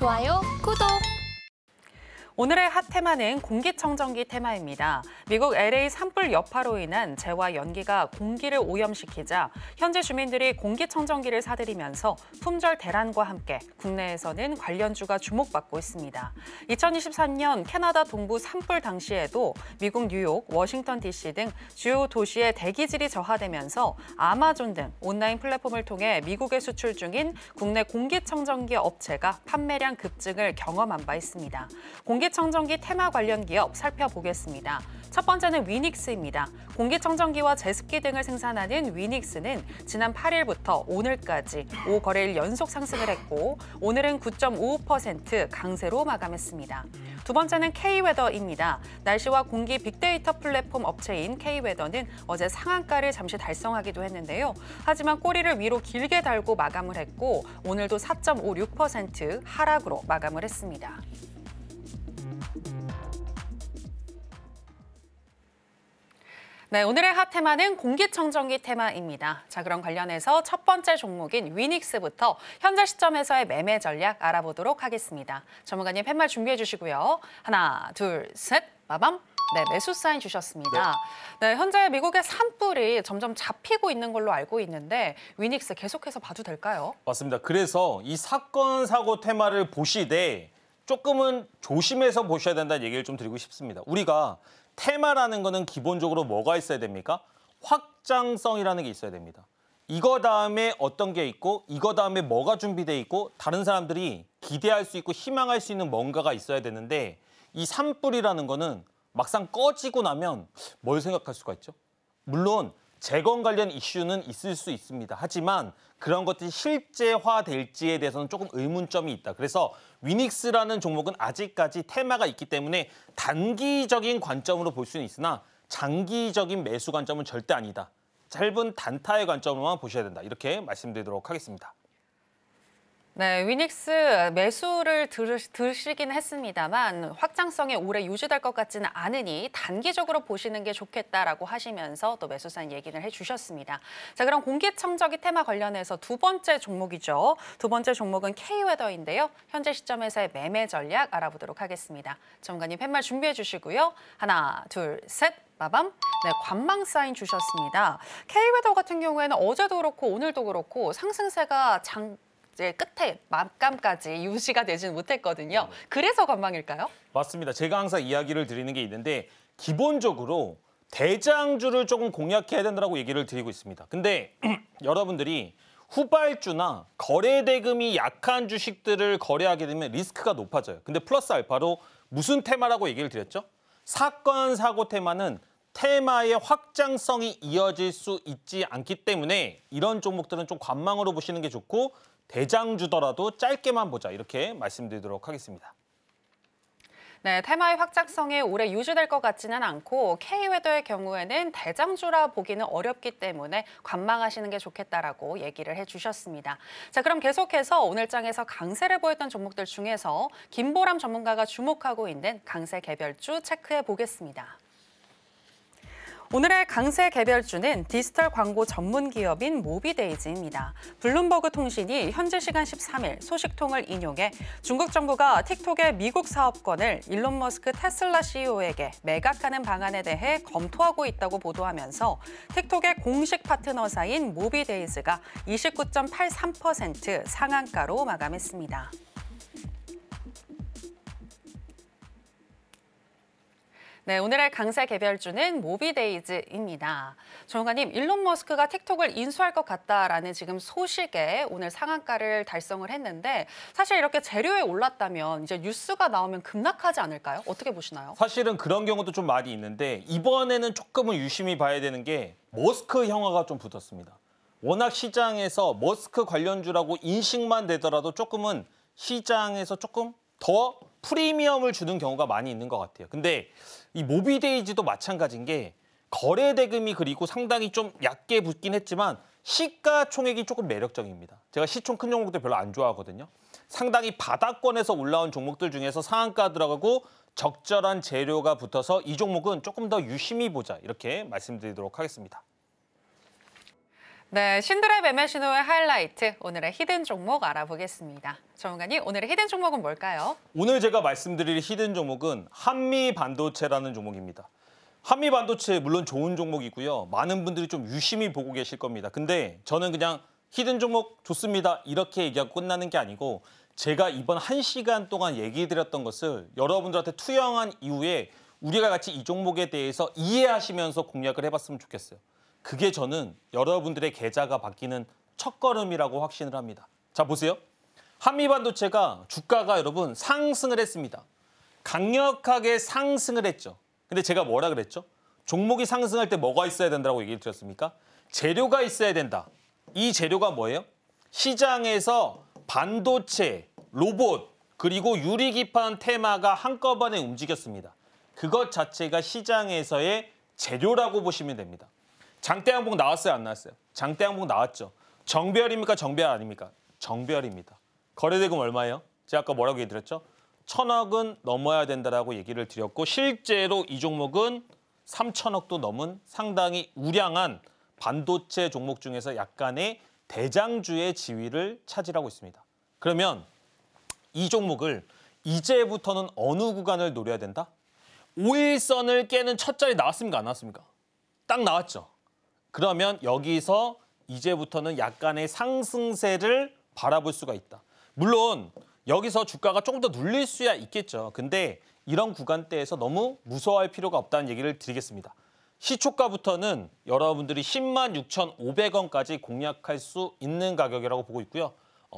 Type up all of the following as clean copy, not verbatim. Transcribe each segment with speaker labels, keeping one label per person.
Speaker 1: 좋아요, 구독!
Speaker 2: 오늘의 핫 테마는 공기청정기 테마입니다. 미국 LA 산불 여파로 인한 재와 연기가 공기를 오염시키자 현지 주민들이 공기청정기를 사들이면서 품절 대란과 함께 국내에서는 관련주가 주목받고 있습니다. 2023년 캐나다 동부 산불 당시에도 미국 뉴욕, 워싱턴 DC 등 주요 도시의 대기질이 저하되면서 아마존 등 온라인 플랫폼을 통해 미국에 수출 중인 국내 공기청정기 업체가 판매량 급증을 경험한 바 있습니다. 공기청정기 테마 관련 기업 살펴보겠습니다. 첫 번째는 위닉스입니다. 공기청정기와 제습기 등을 생산하는 위닉스는 지난 8일부터 오늘까지 5거래일 연속 상승을 했고 오늘은 9.55% 강세로 마감했습니다. 두 번째는 K웨더입니다. 날씨와 공기 빅데이터 플랫폼 업체인 K웨더는 어제 상한가를 잠시 달성하기도 했는데요. 하지만 꼬리를 위로 길게 달고 마감을 했고 오늘도 4.56% 하락으로 마감을 했습니다. 네, 오늘의 핫 테마는 공기청정기 테마입니다. 자, 그럼 관련해서 첫 번째 종목인 위닉스부터 현재 시점에서의 매매 전략 알아보도록 하겠습니다. 전문가님 팻말 준비해 주시고요. 하나, 둘, 셋, 빠밤. 네, 매수 사인 주셨습니다. 네, 현재 미국의 산불이 점점 잡히고 있는 걸로 알고 있는데 위닉스 계속해서 봐도 될까요?
Speaker 3: 맞습니다. 그래서 이 사건, 사고 테마를 보시되 조금은 조심해서 보셔야 된다는 얘기를 좀 드리고 싶습니다. 우리가 테마라는 거는 기본적으로 뭐가 있어야 됩니까? 확장성이라는 게 있어야 됩니다. 이거 다음에 어떤 게 있고 이거 다음에 뭐가 준비돼 있고 다른 사람들이 기대할 수 있고 희망할 수 있는 뭔가가 있어야 되는데 이 산불이라는 거는 막상 꺼지고 나면 뭘 생각할 수가 있죠? 물론 재건 관련 이슈는 있을 수 있습니다. 하지만 그런 것들이 실제화될지에 대해서는 조금 의문점이 있다. 그래서 위닉스라는 종목은 아직까지 테마가 있기 때문에 단기적인 관점으로 볼 수는 있으나 장기적인 매수 관점은 절대 아니다. 짧은 단타의 관점으로만 보셔야 된다. 이렇게 말씀드리도록 하겠습니다.
Speaker 2: 네, 위닉스 매수를 들으시긴 했습니다만 확장성이 오래 유지될 것 같지는 않으니 단기적으로 보시는 게 좋겠다라고 하시면서 또 매수 사인 얘기를 해주셨습니다. 자, 그럼 공기청정기 테마 관련해서 두 번째 종목이죠. 두 번째 종목은 K웨더인데요. 현재 시점에서의 매매 전략 알아보도록 하겠습니다. 전문가님 팻말 준비해 주시고요. 하나, 둘, 셋. 빠밤. 네, 관망 사인 주셨습니다. K웨더 같은 경우에는 어제도 그렇고 오늘도 그렇고 상승세가 이제 끝에 마감까지 유지가 되지는 못했거든요. 그래서 관망일까요?
Speaker 3: 맞습니다. 제가 항상 이야기를 드리는 게 있는데 기본적으로 대장주를 조금 공략해야 된다고 얘기를 드리고 있습니다. 근데 여러분들이 후발주나 거래 대금이 약한 주식들을 거래하게 되면 리스크가 높아져요. 근데 플러스 알파로 무슨 테마라고 얘기를 드렸죠? 사건, 사고 테마는 테마의 확장성이 이어질 수 있지 않기 때문에 이런 종목들은 좀 관망으로 보시는 게 좋고 대장주더라도 짧게만 보자 이렇게 말씀드리도록 하겠습니다.
Speaker 2: 네, 테마의 확장성이 오래 유지될 것 같지는 않고 K웨더의 경우에는 대장주라 보기는 어렵기 때문에 관망하시는 게 좋겠다라고 얘기를 해주셨습니다. 자, 그럼 계속해서 오늘 장에서 강세를 보였던 종목들 중에서 김보람 전문가가 주목하고 있는 강세 개별주 체크해 보겠습니다. 오늘의 강세 개별주는 디지털 광고 전문 기업인 모비데이즈입니다. 블룸버그 통신이 현지 시간 13일 소식통을 인용해 중국 정부가 틱톡의 미국 사업권을 일론 머스크 테슬라 CEO에게 매각하는 방안에 대해 검토하고 있다고 보도하면서 틱톡의 공식 파트너사인 모비데이즈가 29.83% 상한가로 마감했습니다. 네, 오늘의 강세 개별주는 모비데이즈입니다. 전문가님, 일론 머스크가 틱톡을 인수할 것 같다라는 지금 소식에 오늘 상한가를 달성을 했는데 사실 이렇게 재료에 올랐다면 이제 뉴스가 나오면 급락하지 않을까요? 어떻게 보시나요?
Speaker 3: 사실은 그런 경우도 좀 많이 있는데 이번에는 조금은 유심히 봐야 되는 게 머스크 형아가 좀 붙었습니다. 워낙 시장에서 머스크 관련주라고 인식만 되더라도 조금은 시장에서 조금 더 프리미엄을 주는 경우가 많이 있는 것 같아요. 근데 이 모비데이즈도 마찬가지인 게 거래 대금이 그리고 상당히 좀 얕게 붙긴 했지만 시가총액이 조금 매력적입니다. 제가 시총 큰 종목들 별로 안 좋아하거든요. 상당히 바닥권에서 올라온 종목들 중에서 상한가 들어가고 적절한 재료가 붙어서 이 종목은 조금 더 유심히 보자 이렇게 말씀드리도록 하겠습니다.
Speaker 2: 네, 신드랩 매매 신호의 하이라이트, 오늘의 히든 종목 알아보겠습니다. 전문가님, 오늘의 히든 종목은 뭘까요?
Speaker 3: 오늘 제가 말씀드릴 히든 종목은 한미반도체라는 종목입니다. 한미반도체 물론 좋은 종목이고요. 많은 분들이 좀 유심히 보고 계실 겁니다. 근데 저는 그냥 히든 종목 좋습니다 이렇게 얘기하고 끝나는 게 아니고 제가 이번 1시간 동안 얘기해드렸던 것을 여러분들한테 투영한 이후에 우리가 같이 이 종목에 대해서 이해하시면서 공략을 해봤으면 좋겠어요. 그게 저는 여러분들의 계좌가 바뀌는 첫걸음이라고 확신을 합니다. 자, 보세요. 한미반도체가 주가가 여러분 상승을 했습니다. 강력하게 상승을 했죠. 근데 제가 뭐라 그랬죠? 종목이 상승할 때 뭐가 있어야 된다고 얘기를 드렸습니까? 재료가 있어야 된다. 이 재료가 뭐예요? 시장에서 반도체, 로봇, 그리고 유리기판 테마가 한꺼번에 움직였습니다. 그것 자체가 시장에서의 재료라고 보시면 됩니다. 장대항복 나왔어요, 안 나왔어요? 장대항복 나왔죠. 정배열입니까? 정배열 아닙니까? 정배열입니다. 거래대금 얼마예요? 제가 아까 뭐라고 얘기드렸죠? 1,000억은 넘어야 된다라고 얘기를 드렸고 실제로 이 종목은 3,000억도 넘은 상당히 우량한 반도체 종목 중에서 약간의 대장주의 지위를 차지하고 있습니다. 그러면 이 종목을 이제부터는 어느 구간을 노려야 된다? 5일선을 깨는 첫 자리 나왔습니까? 안 나왔습니까? 딱 나왔죠. 그러면 여기서 이제부터는 약간의 상승세를 바라볼 수가 있다. 물론 여기서 주가가 조금 더 눌릴 수야 있겠죠. 근데 이런 구간대에서 너무 무서워할 필요가 없다는 얘기를 드리겠습니다. 시초가부터는 여러분들이 106,500원까지 공략할 수 있는 가격이라고 보고 있고요.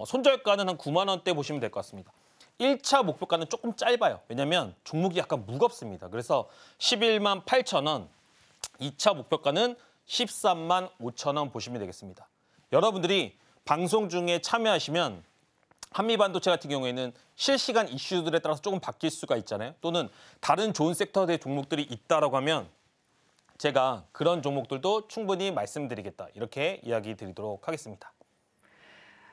Speaker 3: 손절가는 한 9만 원대 보시면 될 것 같습니다. 1차 목표가는 조금 짧아요. 왜냐하면 종목이 약간 무겁습니다. 그래서 11만 8천 원, 2차 목표가는 13만 5천 원 보시면 되겠습니다. 여러분들이 방송 중에 참여하시면 한미반도체 같은 경우에는 실시간 이슈들에 따라서 조금 바뀔 수가 있잖아요. 또는 다른 좋은 섹터의 종목들이 있다라고 하면 제가 그런 종목들도 충분히 말씀드리겠다. 이렇게 이야기 드리도록 하겠습니다.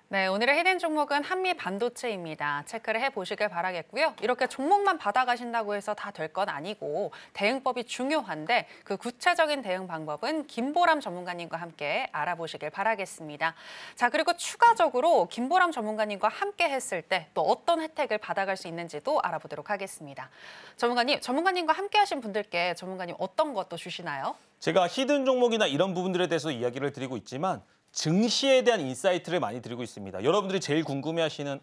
Speaker 2: 네, 오늘의 히든 종목은 한미반도체입니다. 체크를 해보시길 바라겠고요. 이렇게 종목만 받아가신다고 해서 다 될 건 아니고 대응법이 중요한데 그 구체적인 대응 방법은 김보람 전문가님과 함께 알아보시길 바라겠습니다. 자, 그리고 추가적으로 김보람 전문가님과 함께 했을 때 또 어떤 혜택을 받아갈 수 있는지도 알아보도록 하겠습니다. 전문가님과 함께 하신 분들께 전문가님 어떤 것도 주시나요?
Speaker 3: 제가 히든 종목이나 이런 부분들에 대해서 이야기를 드리고 있지만 증시에 대한 인사이트를 많이 드리고 있습니다. 여러분들이 제일 궁금해하시는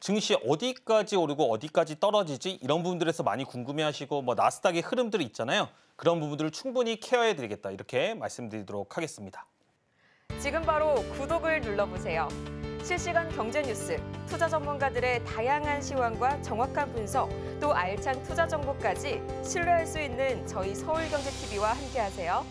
Speaker 3: 증시 어디까지 오르고 어디까지 떨어지지? 이런 부분들에서 많이 궁금해하시고 뭐 나스닥의 흐름들이 있잖아요. 그런 부분들을 충분히 케어해드리겠다. 이렇게 말씀드리도록 하겠습니다.
Speaker 1: 지금 바로 구독을 눌러보세요. 실시간 경제 뉴스, 투자 전문가들의 다양한 시황과 정확한 분석, 또 알찬 투자 정보까지 신뢰할 수 있는 저희 서울경제TV와 함께하세요.